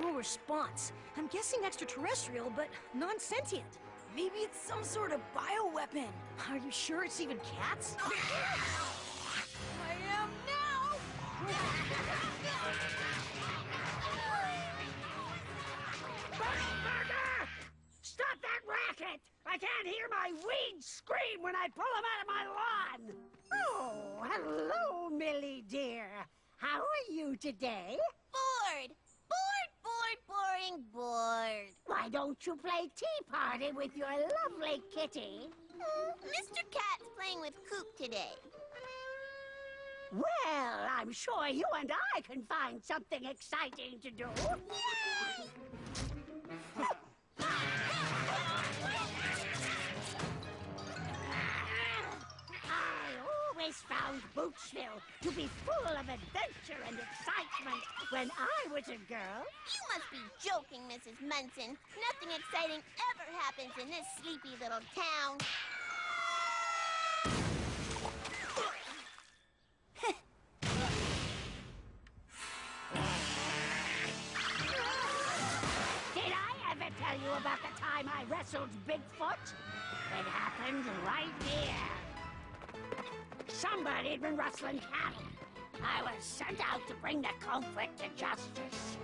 No response. I'm guessing extraterrestrial, but non-sentient. Maybe it's some sort of bioweapon. Are you sure it's even cats? I am now! Burger! Stop that racket! I can't hear my weeds scream when I pull them out of my lawn! Oh, hello, Millie dear. How are you today? Bored! Boring, bored. Why don't you play tea party with your lovely kitty? Mr. Katt's playing with Coop today. Well, I'm sure you and I can find something exciting to do. Yay! I always found Bootsville to be full of adventure and excitement when I was a girl. You must be joking, Mrs. Munson. Nothing exciting ever happens in this sleepy little town. Did I ever tell you about the time I wrestled Bigfoot? It happened right here. Somebody'd been rustling cattle. I was sent out to bring the culprit to justice.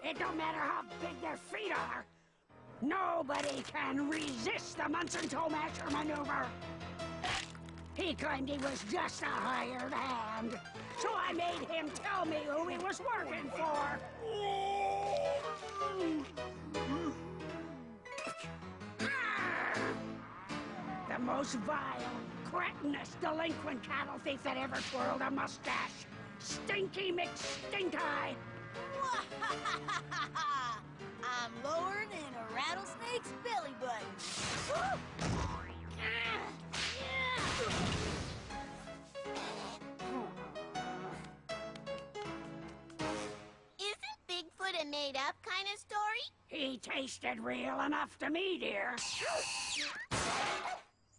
It don't matter how big their feet are. Nobody can resist the Munson Toe Masher maneuver. He claimed he was just a hired hand, so I made him tell me who he was working for. The most vile, cretinous, delinquent cattle thief that ever twirled a mustache. Stinky McStink-Eye. I'm lower than a rattlesnake's belly button. Isn't Bigfoot a made-up kind of story? He tasted real enough to me, dear.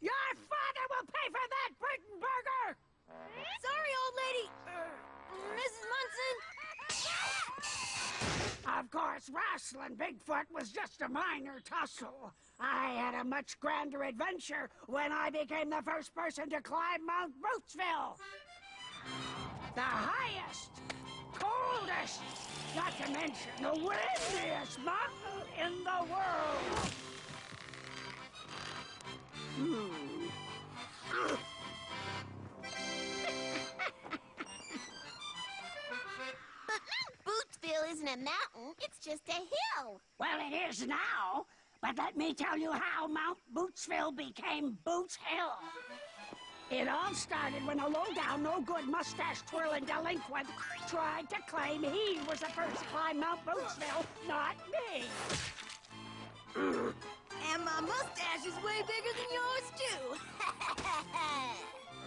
Your father will pay for that Britain burger! Sorry, old lady. Mrs. Munson. Of course, wrestling Bigfoot was just a minor tussle. I had a much grander adventure when I became the first person to climb Mount Bootsville. The highest, coldest, not to mention the windiest mountain in the world. But Mount Bootsville isn't a mountain, it's just a hill. Well, it is now, but let me tell you how Mount Bootsville became Boots Hill. It all started when a low-down, no-good, mustache-twirling delinquent tried to claim he was the first to climb Mount Bootsville, not me. And my mustache is way bigger than yours, too.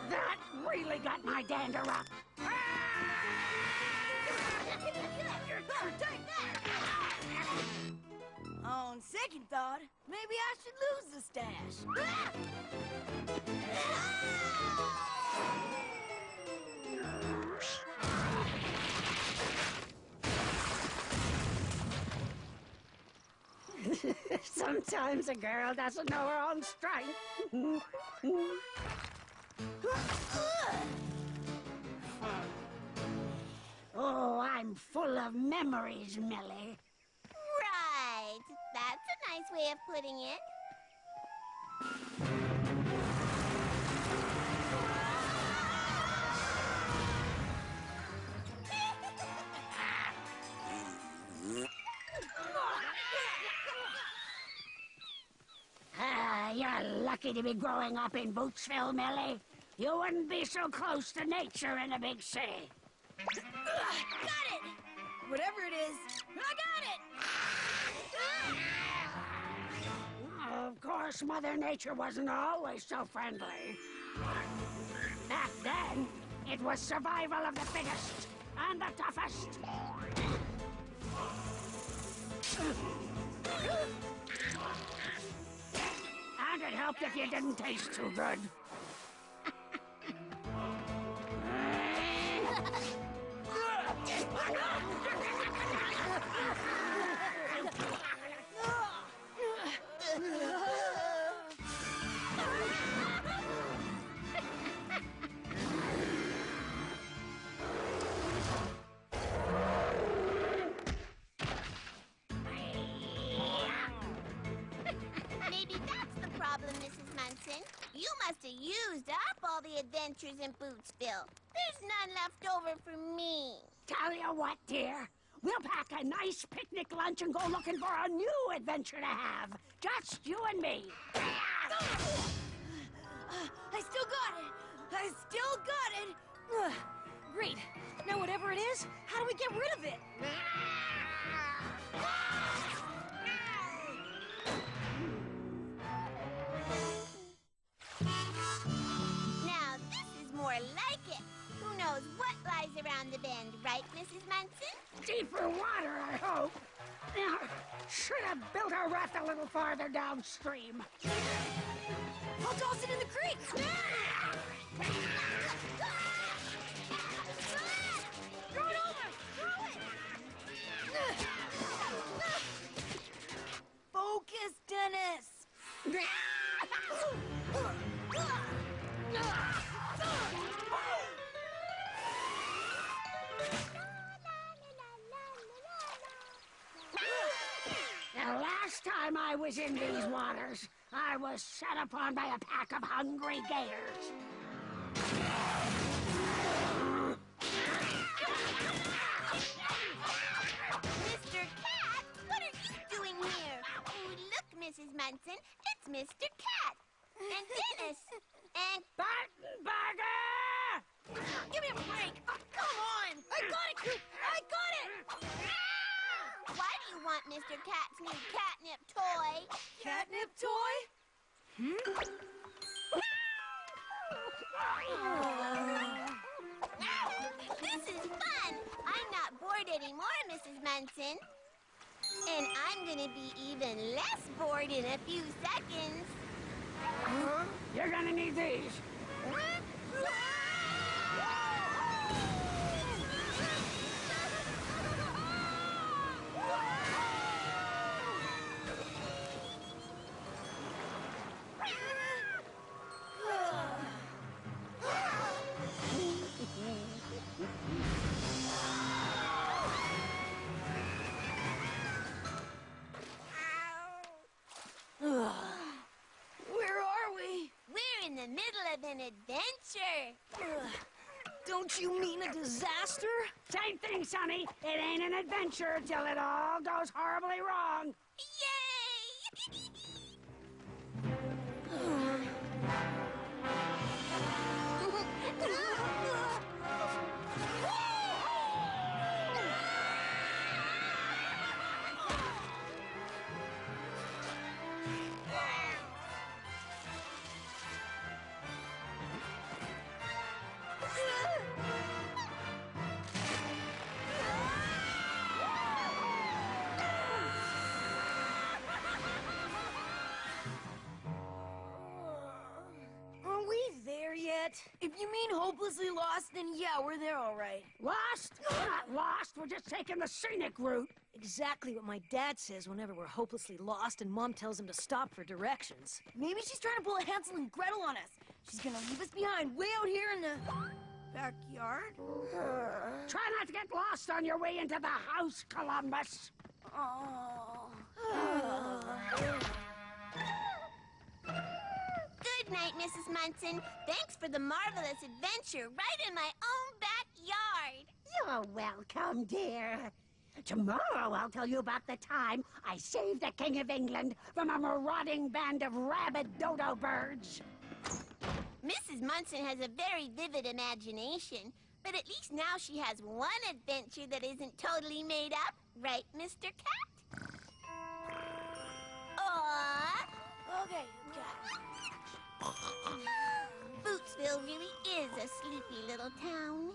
That really got my dander up. On second thought, maybe I should lose the stash. Sometimes a girl doesn't know her own strength. Oh, I'm full of memories, Millie. Right. That's a nice way of putting it. You're lucky to be growing up in Bootsville, Millie. You wouldn't be so close to nature in a big city. Got it! Whatever it is, I got it! Of course, Mother Nature wasn't always so friendly. Back then, it was survival of the fittest and the toughest. And it helped if you didn't taste too good. Maybe that's the problem, Mrs. Munson. You must have used up all the adventures in Bootsville. There's none left over for me. Tell you what, dear. We'll pack a nice picnic lunch and go looking for a new adventure to have. Just you and me. I still got it! I still got it! Great. Now whatever it is, how do we get rid of it? Now, this is more like it. Who knows what lies around the bend, right, Mrs. Munson? Deeper water, I hope. Should have built our raft a little farther downstream. I'll toss it in the creek! Throw it over! Throw it! Focus, Dennis! The last time I was in these waters, I was set upon by a pack of hungry gators. Mr. Cat, what are you doing here? Oh, look, Mrs. Munson, it's Mr. Cat. And Dennis. And... Button-Burger! Give me a break! Oh, come on! I got it! I got it! Why do you want Mr. Cat's new catnip toy? Catnip toy? This is fun! I'm not bored anymore, Mrs. Munson. And I'm gonna be even less bored in a few seconds. You're gonna need these. Where are we? We're in the middle of an adventure. Don't you mean a disaster? Same thing, Sonny. It ain't an adventure till it all goes horribly wrong. Yay! Are we there yet? If you mean hopelessly lost, then yeah, we're there all right. Lost? We're not lost. We're just taking the scenic route. Exactly what my dad says whenever we're hopelessly lost and Mom tells him to stop for directions. Maybe she's trying to pull a Hansel and Gretel on us. She's gonna leave us behind way out here in the backyard. Try not to get lost on your way into the house, Columbus. Oh. Good night, Mrs. Munson. Thanks for the marvelous adventure right in my own backyard. You're welcome, dear. Tomorrow I'll tell you about the time I saved the King of England from a marauding band of rabid dodo birds. Mrs. Munson has a very vivid imagination. But at least now she has one adventure that isn't totally made up. Right, Mr. Cat? Aww. Okay. Bootsville really is a sleepy little town.